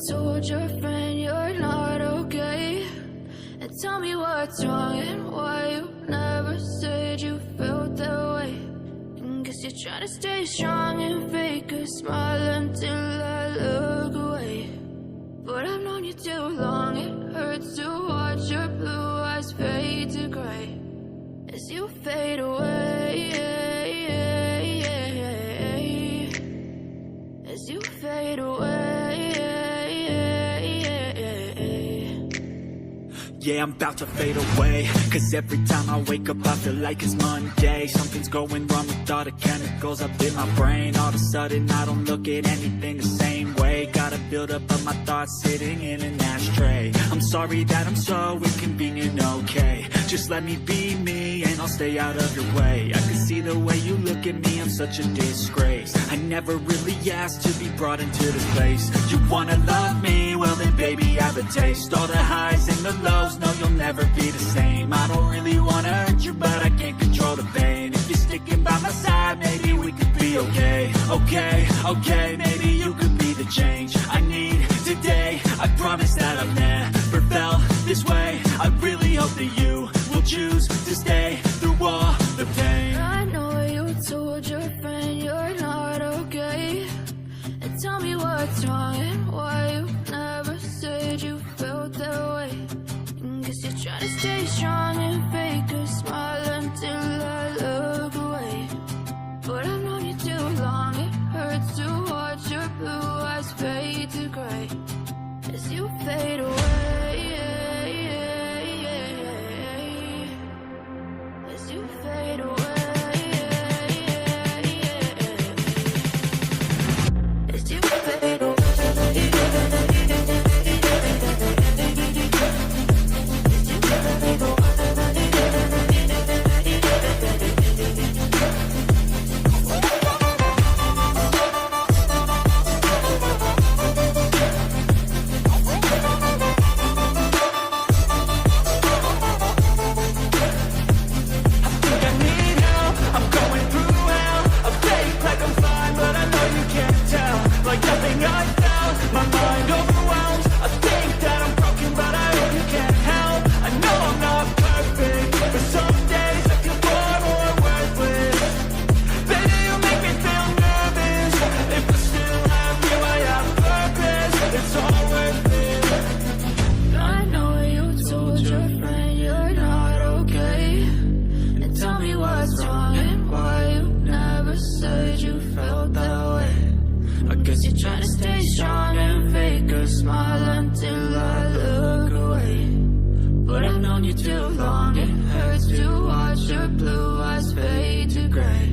told your friend you're not okay? And tell me what's wrong and why you never said you felt that way. And guess you're trying to stay strong and fake a smile until I look away. But I've known you too long, it hurts to watch your blue eyes fade to gray as you fade away, as you fade away. Yeah, I'm about to fade away, cause every time I wake up I feel like it's Monday. Something's going wrong with all the chemicals up in my brain. All of a sudden I don't look at anything the same way. Gotta build up of my thoughts sitting in an ashtray. I'm sorry that I'm so inconvenient, okay? Just let me be me and I'll stay out of your way. I can see the way you look at me, I'm such a disgrace. I never really asked to be brought into this place. You wanna love me? Well then baby have a taste. All the highs and the lows, no you'll never be the same. I don't really wanna hurt you but I can't control the pain. If you're sticking by my side maybe we could be okay. Okay, maybe you could be the change I need today. I promise that I've never felt this way. I really hope that you will choose to stay through all the pain. I know you told your friend you're not okay. And tell me what's wrong and why you never said you felt that way. And guess you're trying to stay strong and fake a smile until I look away. But I've known you too long, it hurts to watch your blue eyes fade to gray as you fade away, as you fade away, as you fade away. You're trying to stay strong and fake a smile until I look away. But I've known you too long, it hurts to watch your blue eyes fade to gray